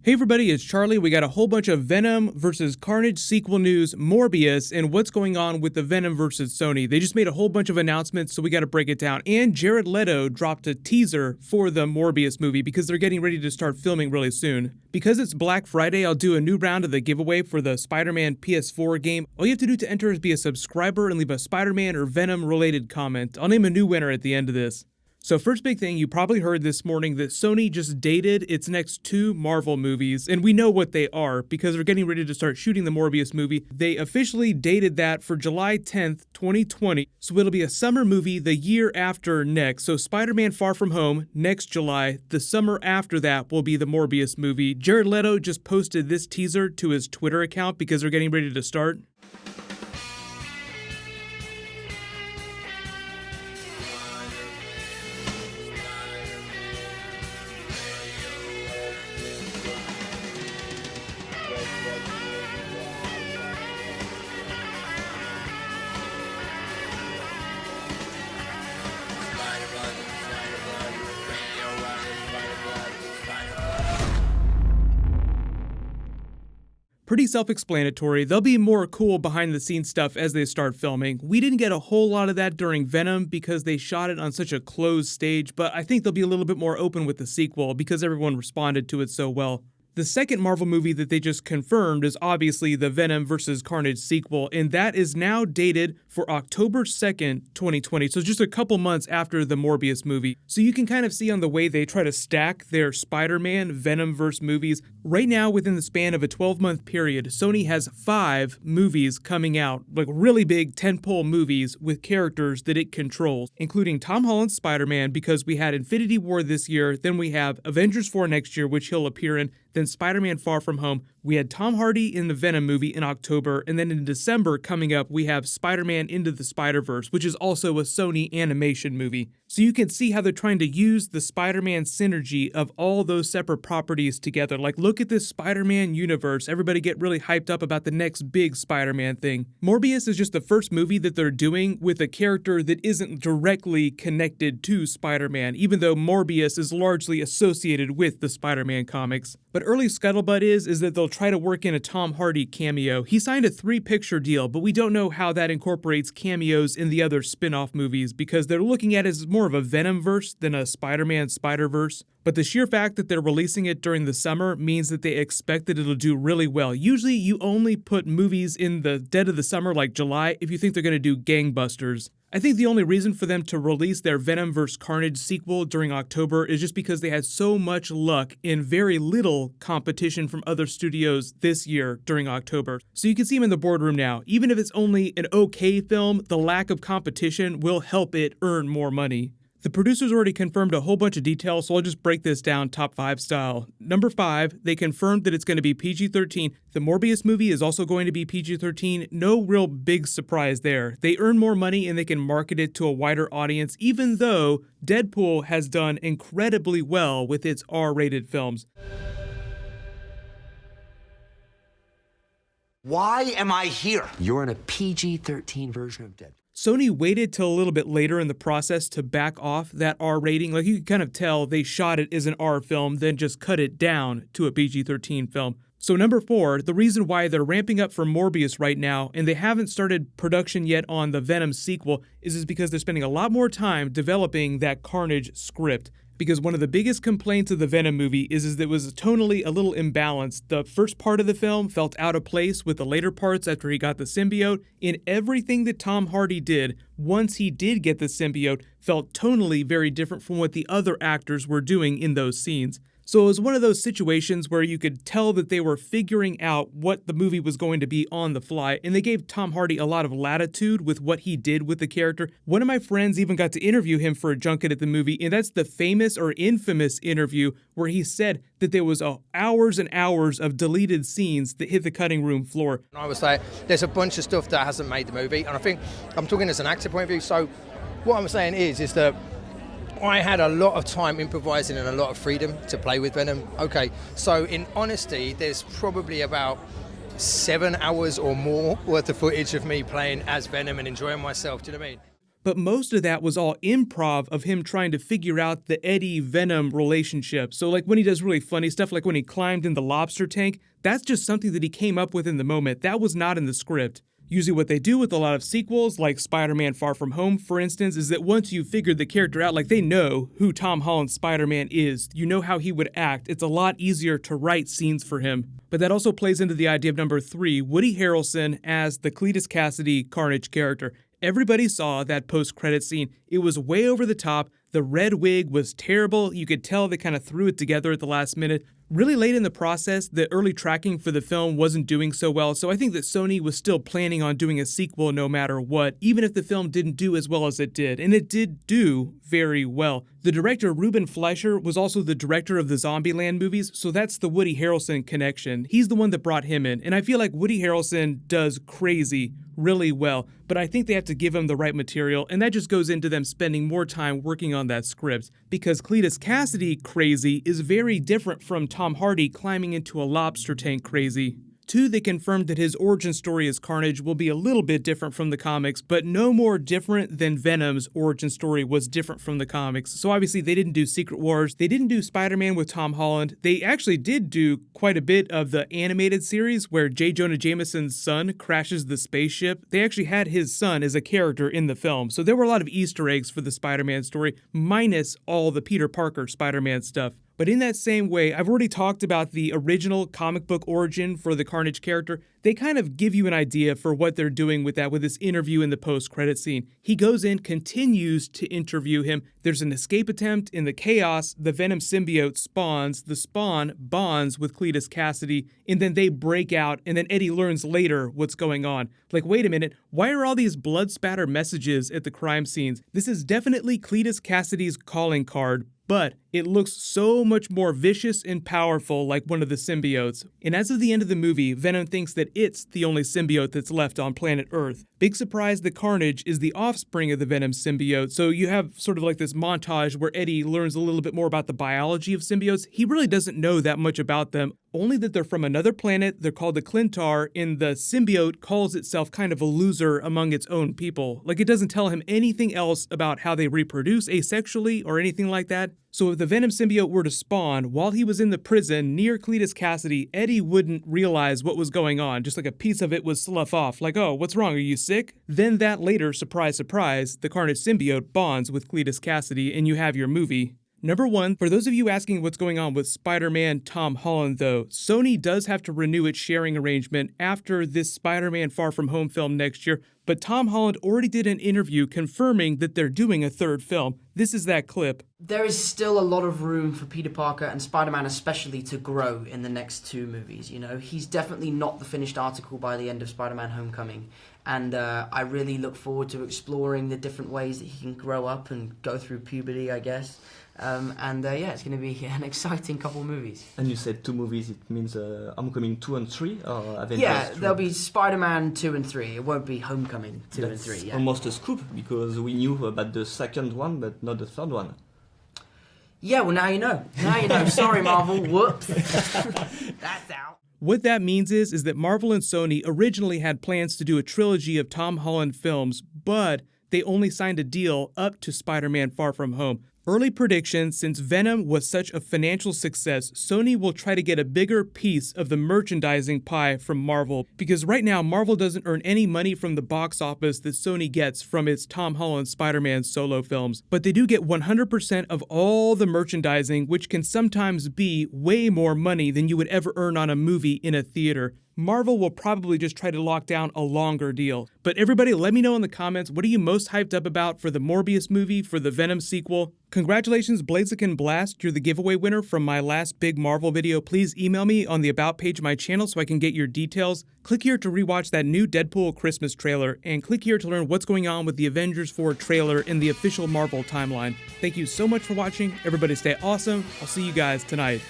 Hey everybody, it's Charlie. We got a whole bunch of Venom versus Carnage sequel news, Morbius, and what's going on with the Venom versus Sony. They just made a whole bunch of announcements, so we got to break it down. And Jared Leto dropped a teaser for the Morbius movie because they're getting ready to start filming really soon. Because it's Black Friday, I'll do a new round of the giveaway for the Spider-Man PS4 game. All you have to do to enter is be a subscriber and leave a Spider-Man or Venom related comment. I'll name a new winner at the end of this. So first big thing, you probably heard this morning that Sony just dated its next two Marvel movies, and we know what they are because they're getting ready to start shooting the Morbius movie. They officially dated that for July 10th, 2020, so it'll be a summer movie the year after next. So Spider-Man Far From Home, next July. The summer after that will be the Morbius movie. Jared Leto just posted this teaser to his Twitter account because they're getting ready to start. Pretty self-explanatory. There'll be more cool behind-the-scenes stuff as they start filming. We didn't get a whole lot of that during Venom because they shot it on such a closed stage, but I think they'll be a little bit more open with the sequel because everyone responded to it so well. The second Marvel movie that they just confirmed is obviously the Venom vs. Carnage sequel, and that is now dated for October 2nd, 2020, so just a couple months after the Morbius movie. So you can kind of see on the way they try to stack their Spider-Man Venomverse movies. Right now, within the span of a 12-month period, Sony has 5 movies coming out, like really big tentpole movies with characters that it controls, including Tom Holland's Spider-Man, because we had Infinity War this year, then we have Avengers 4 next year, which he'll appear in, then Spider-Man Far From Home. We had Tom Hardy in the Venom movie in October, and then in December coming up, we have Spider-Man Into the Spider-Verse, which is also a Sony animation movie. So you can see how they're trying to use the Spider-Man synergy of all those separate properties together. Like, look at this Spider-Man universe. Everybody get really hyped up about the next big Spider-Man thing. Morbius is just the first movie that they're doing with a character that isn't directly connected to Spider-Man, even though Morbius is largely associated with the Spider-Man comics. But early scuttlebutt is that they'll try to work in a Tom Hardy cameo. He signed a 3-picture deal, but we don't know how that incorporates cameos in the other spin-off movies because they're looking at it as more of a Venomverse than a Spider-Man Spider-Verse. But the sheer fact that they're releasing it during the summer means that they expect that it'll do really well. Usually you only put movies in the dead of the summer like July if you think they're going to do gangbusters. I think the only reason for them to release their Venom vs. Carnage sequel during October is just because they had so much luck and very little competition from other studios this year during October. So you can see them in the boardroom now. Even if it's only an okay film, the lack of competition will help it earn more money. The producers already confirmed a whole bunch of details, so I'll just break this down top 5 style. Number 5, they confirmed that it's going to be PG-13. The Morbius movie is also going to be PG-13. No real big surprise there. They earn more money and they can market it to a wider audience, even though Deadpool has done incredibly well with its R-rated films. Why am I here? You're in a PG-13 version of Deadpool. Sony waited till a little bit later in the process to back off that R rating. Like, you can kind of tell they shot it as an R film, then just cut it down to a PG-13 film. So number 4, the reason why they're ramping up for Morbius right now and they haven't started production yet on the Venom sequel is because they're spending a lot more time developing that Carnage script. Because one of the biggest complaints of the Venom movie is that it was tonally a little imbalanced. The first part of the film felt out of place with the later parts after he got the symbiote, and everything that Tom Hardy did once he did get the symbiote felt tonally very different from what the other actors were doing in those scenes. So it was one of those situations where you could tell that they were figuring out what the movie was going to be on the fly, and they gave Tom Hardy a lot of latitude with what he did with the character. One of my friends even got to interview him for a junket at the movie, and that's the famous or infamous interview where he said that there was hours and hours of deleted scenes that hit the cutting room floor. I was like, there's a bunch of stuff that hasn't made the movie, and I think I'm talking as an actor point of view, so what I'm saying is that I had a lot of time improvising and a lot of freedom to play with Venom. Okay, so in honesty, there's probably about 7 hours or more worth of footage of me playing as Venom and enjoying myself, do you know what I mean? but most of that was all improv of him trying to figure out the Eddie-Venom relationship. So like when he does really funny stuff, like when he climbed in the lobster tank, that's just something that he came up with in the moment. That was not in the script. Usually what they do with a lot of sequels, like Spider-Man Far From Home, for instance, is that once you've figured the character out, like they know who Tom Holland's Spider-Man is, you know how he would act, it's a lot easier to write scenes for him. But that also plays into the idea of number 3, Woody Harrelson as the Cletus Cassidy Carnage character. Everybody saw that post-credit scene. It was way over the top. The red wig was terrible. You could tell they kind of threw it together at the last minute. Really late in the process, the early tracking for the film wasn't doing so well, so I think that Sony was still planning on doing a sequel no matter what, even if the film didn't do as well as it did, and it did do very well. The director, Ruben Fleischer, was also the director of the Zombieland movies, so that's the Woody Harrelson connection. He's the one that brought him in, and I feel like Woody Harrelson does crazy really well, but I think they have to give him the right material, and that just goes into them spending more time working on that script, because Cletus Cassidy crazy is very different from Tom Hardy climbing into a lobster tank crazy. 2, they confirmed that his origin story as Carnage will be a little bit different from the comics, but no more different than Venom's origin story was different from the comics. So obviously they didn't do Secret Wars, they didn't do Spider-Man with Tom Holland, they actually did do quite a bit of the animated series where J. Jonah Jameson's son crashes the spaceship. They actually had his son as a character in the film, so there were a lot of Easter eggs for the Spider-Man story, minus all the Peter Parker Spider-Man stuff. But in that same way, I've already talked about the original comic book origin for the Carnage character. They kind of give you an idea for what they're doing with that with this interview in the post-credit scene. He goes in, continues to interview him. There's an escape attempt. In the chaos, the Venom symbiote spawns. The spawn bonds with Cletus Cassidy, and then they break out, and then Eddie learns later what's going on. Like, wait a minute, why are all these blood spatter messages at the crime scenes? This is definitely Cletus Cassidy's calling card, but it looks so much more vicious and powerful like one of the symbiotes. And as of the end of the movie, Venom thinks that it's the only symbiote that's left on planet Earth. Big surprise that Carnage is the offspring of the Venom symbiote, so you have sort of like this montage where Eddie learns a little bit more about the biology of symbiotes. He really doesn't know that much about them, only that they're from another planet, they're called the Clintar, and the symbiote calls itself kind of a loser among its own people. Like, it doesn't tell him anything else about how they reproduce asexually or anything like that. So if the Venom symbiote were to spawn while he was in the prison near Cletus Cassidy, Eddie wouldn't realize what was going on, just like a piece of it would slough off, like, oh, what's wrong, are you sick? Then that later, surprise, surprise, the Carnage symbiote bonds with Cletus Cassidy and you have your movie. Number 1, for those of you asking what's going on with Spider-Man Tom Holland though, Sony does have to renew its sharing arrangement after this Spider-Man Far From Home film next year, but Tom Holland already did an interview confirming that they're doing a third film. This is that clip. There is still a lot of room for Peter Parker and Spider-Man especially to grow in the next 2 movies, you know. He's definitely not the finished article by the end of Spider-Man Homecoming. And I really look forward to exploring the different ways that he can grow up and go through puberty, I guess. Yeah, it's going to be an exciting couple of movies. And you said 2 movies, it means Homecoming 2 and 3? Or Avengers yeah, 3? There'll be Spider-Man 2 and 3. It won't be Homecoming 2 and 3. Yeah. Almost a scoop, because we knew about the second one, but not the third one. Yeah, well, now you know. Now you know. Sorry, Marvel. Whoops. That's out. What that means is that Marvel and Sony originally had plans to do a trilogy of Tom Holland films, but they only signed a deal up to Spider-Man Far From Home. Early prediction, since Venom was such a financial success, Sony will try to get a bigger piece of the merchandising pie from Marvel, because right now Marvel doesn't earn any money from the box office that Sony gets from its Tom Holland Spider-Man solo films, but they do get 100% of all the merchandising, which can sometimes be way more money than you would ever earn on a movie in a theater. Marvel will probably just try to lock down a longer deal. But everybody, let me know in the comments, what are you most hyped up about for the Morbius movie, for the Venom sequel? Congratulations, Blaziken Blast, you're the giveaway winner from my last big Marvel video. Please email me on the About page of my channel so I can get your details. Click here to rewatch that new Deadpool Christmas trailer, and click here to learn what's going on with the Avengers 4 trailer in the official Marvel timeline. Thank you so much for watching. Everybody stay awesome. I'll see you guys tonight.